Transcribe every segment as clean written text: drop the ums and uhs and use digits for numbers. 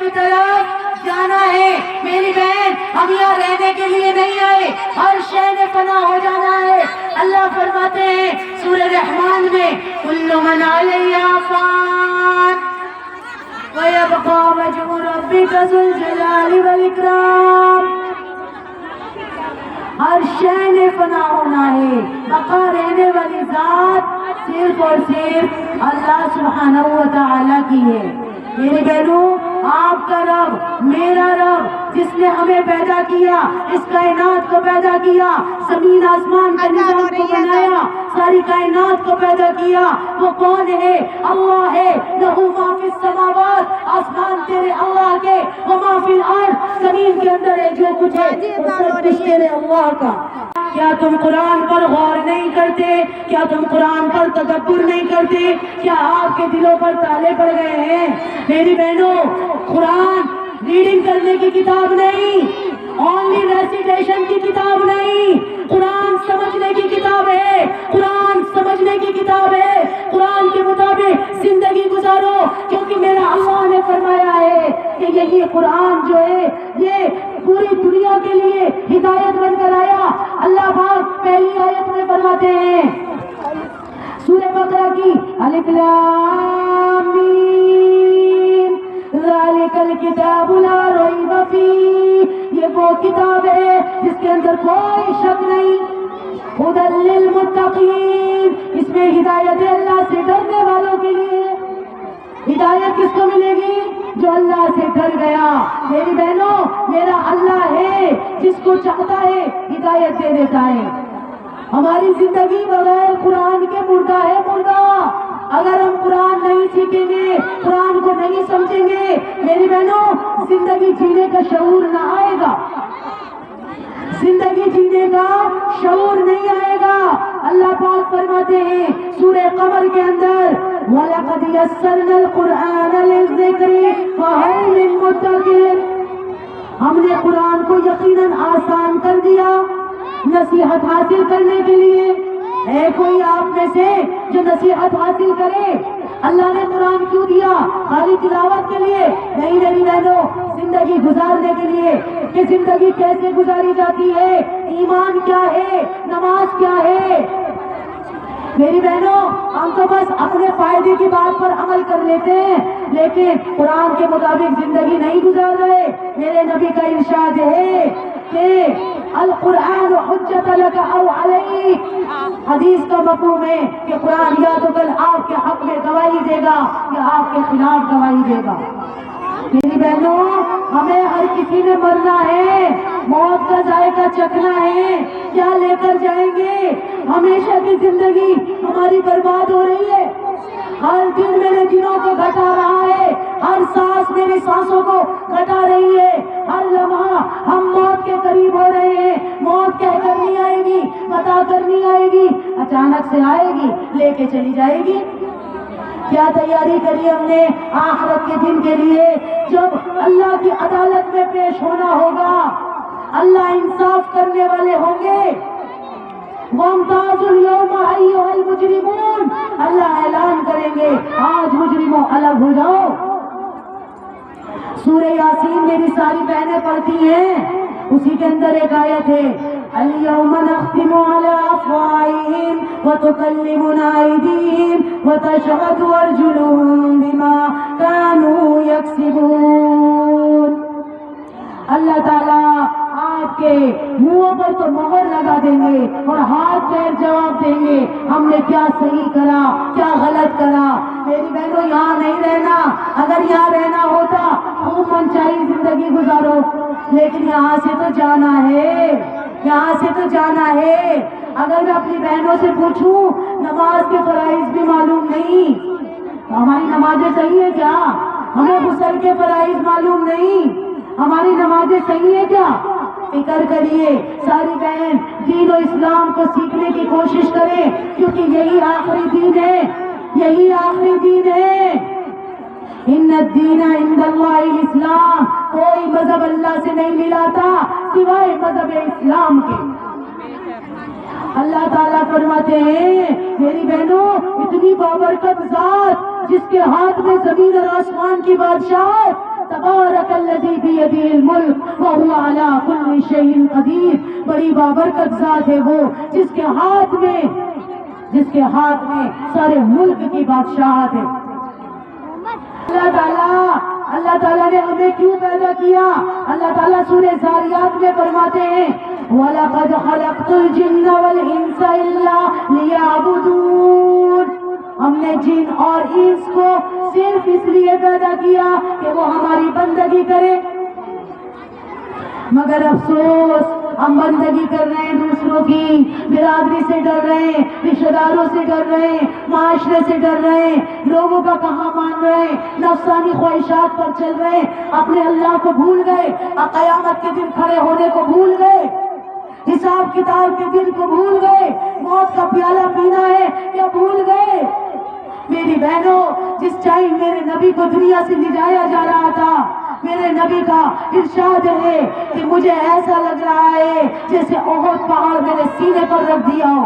کی طرف جانا ہے. میری بہن ہم یہاں رہنے کے لیے نہیں آئے, ہر شے نے فنا ہو جانا ہے. اللہ فرماتے ہیں سورہ رحمان میں کل من علیہا فان وَيَبْقَى وَجْهُ رَبِّكَ ذُو الْجَلَالِ وَالْإِكْرَامِ. ہر شے نے فنا ہونا ہے, بقا رہنے والی ذات صرف اور صرف اللہ سبحانہ و تعالیٰ کی ہے. میری بہنوں, آپ کا رب, میرا رب, جس نے ہمیں پیدا کیا, اس کائنات کو پیدا کیا, زمین آسمان کا نظام کو بنایا, ساری کائنات کو پیدا کیا, وہ کون ہے؟ اللہ ہے. لہو ما فی السماوات, آسمان تیرے اللہ کے, وما فی الارض, زمین کے اندر ہے جو کچھ ہے وہ سب کچھ تیرے اللہ کا. کیا تم قرآن پر غور نہیں کرتے؟ کیا تم قرآن پر تدبر نہیں کرتے؟ کیا آپ کے دلوں پر تالے پڑ گئے ہیں؟ میری بہنوں, قرآن ریڈنگ کرنے کی کتاب نہیں, اونلی ریسیٹیشن کی کتاب نہیں, قرآن سمجھنے کی کتاب ہے. قرآن سمجھنے کی کتاب ہے. قرآن کے مطابق زندگی گزارو, کیونکہ میرا اللہ نے فرمایا ہے کہ یہی قرآن جو ہے یہ پوری دنیا کے لیے ہدایت بن کر آیا. اللہ پاک پہلی آیت میں فرماتے ہیں سورہ بقرہ کی الف لام میم ذالک الکتاب لا ریب فیہ, یہ وہ کتاب ہے جس کے اندر کوئی شک نہیں. ھدی للمتقین, اس میں ہدایت ہے اللہ سے ڈرنے والوں کے لیے. ہدایت کس کو ملے گی؟ جو اللہ سے ڈر گیا. میری بہنوں, میرا اللہ ہے جس کو چاہتا ہے ہدایت دے دیتا ہے. ہماری زندگی بغیر قرآن کے مردہ ہے, مردہ. اگر ہم قرآن نہیں سیکھیں گے, قرآن کو نہیں سمجھیں گے, میری بہنوں, زندگی جینے کا شعور نہ آئے گا. زندگی جینے کا شعور نہیں آئے گا. اللہ پاک فرماتے ہیں سورہ قمر کے اندر وَلَقَدْ يَسَّرْنَا الْقُرْآنَ لِلذِّكْرِ فَهَلْ مِن مُّدَّكِرٍ, ہم نے قرآن کو یقیناً آسان کر دیا نصیحت حاصل کرنے کے لیے. ہے کوئی آپ میں سے جو نصیحت حاصل کرے؟ اللہ نے قرآن کیوں دیا؟ خالی تلاوت کے لیے نہیں. میری بہنوں, زندگی گزارنے کے لیے کہ زندگی کیسے گزاری جاتی ہے, ایمان کیا ہے, نماز کیا ہے. میری بہنوں, ہم تو بس اپنے فائدے کی بات پر عمل کر لیتے ہیں, لیکن قرآن کے مطابق زندگی نہیں گزار رہے. میرے نبی کا ارشاد ہے کہ القرآن حجت لک او علیک, حدیث کا مفہوم ہے کہ قرآن یا تو کل آپ کے حق میں گواہی دے گا یا آپ کے خلاف گواہی دے گا. میری بہنوں, ہمیں ہر کسی نے مرنا ہے, موت کا ذائقہ چکھنا ہے. کیا لے کر جائیں گے؟ ہمیشہ کی زندگی ہماری برباد ہو رہی ہے. ہر دن میرے دنوں کو گھٹا رہا ہے, ہر سانس میری سانسوں کو گھٹا رہی ہے. ہر لمحہ ہم موت کے قریب ہو رہے ہیں. موت کہہ کر نہیں آئے گی, بتا کر نہیں آئے گی, اچانک سے آئے گی, لے کے چلی جائے گی. کیا تیاری کری ہم نے آخرت کے دن کے لیے جب اللہ کی عدالت میں پیش ہونا ہوگا؟ اللہ انصاف کرنے والے ہوں گے. وَامْتَازُوا الْيَوْمَ أَيُّهَا الْمُجْرِمُونَ, اللہ اعلان کریں گے آج مجرموں الگ ہو جاؤ. سورہ یاسین میری ساری بہنیں پڑھتی ہیں, اسی کے اندر ایک آیت ہے الْيَوْمَ نَخْتِمُ عَلَىٰ أَفْوَاهِهِمْ وَتُكَلِّمُنَا أَيْدِيهِمْ وَتَشْهَدُ أَرْجُلُهُم بِمَا كَانُوا يَكْسِبُونَ. اللہ تعالیٰ آپ کے منہوں پر تو مہر لگا دیں گے اور ہاتھ پیر جواب دیں گے ہم نے کیا صحیح کرا, کیا غلط کرا. میری بہنوں, یہاں نہیں رہنا. اگر یہاں رہنا ہوتا خوب من چاہی زندگی گزارو, لیکن یہاں سے تو جانا ہے, یہاں سے تو جانا ہے. اگر میں اپنی بہنوں سے پوچھوں نماز کے فرائض بھی معلوم نہیں, ہماری نمازیں صحیح ہے کیا؟ ہمیں غسل کے فرائض معلوم نہیں, ہماری نمازیں صحیح ہے کیا؟ فکر کریے ساری بہن, دین و اسلام کو سیکھنے کی کوشش کریں, کیونکہ یہی آخری دین ہے, یہی آخری دین ہے. ان الدین عند اللہ الاسلام, کوئی مذہب اللہ سے نہیں ملا تھا سوائے مذہب اسلام کے. اللہ تعالیٰ فرماتے ہیں میری بہنوں, اتنی بابرکت ذات جس کے ہاتھ میں زمین اور آسمان کی بادشاہت, تبارک الذی بیدہ الملک وہو علی کل شیء قدیر. بڑی بابرکت ذات ہے وہ جس کے ہاتھ میں سارے ملک کی بادشاہت ہے. اللہ تعالیٰ نے ہمیں کیوں پیدا کیا؟ اللہ تعالیٰ سورہ زاریات میں فرماتے ہیں وَلَقَدْ خَلَقْتُ الْجِنَّ وَالْإِنسَ إِلَّا لِيَعْبُدُونَ. ہم نے جن اور انس کو صرف اس لیے پیدا کیا کہ وہ ہماری بندگی کرے. مگر افسوس ہم بندگی کر رہے ہیں دوسروں کی، برادری سے ڈر رہے ہیں، رشتہ داروں سے ڈر رہے ہیں، معاشرے سے ڈر رہے ہیں، لوگوں کا کہاں مان رہے ہیں، نفسانی خواہشات پر چل رہے ہیں، اپنے اللہ کو بھول گئے، قیامت کے دن کھڑے ہونے کو بھول گئے، حساب کتاب کے دن کو بھول گئے، موت کا پیالہ پینا ہے یا بھول گئے. میری بہنوں، جس ٹائم میرے نبی کو دنیا سے لے جایا جا رہا تھا، میرے نبی کا ارشاد ہے کہ مجھے ایسا لگ رہا ہے جیسے احد پہاڑ میرے سینے پر رکھ دیا ہو.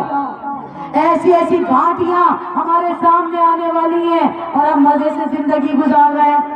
ایسی ایسی گھاٹیاں ہمارے سامنے آنے والی ہیں اور ہم مزے سے زندگی گزار رہے ہیں.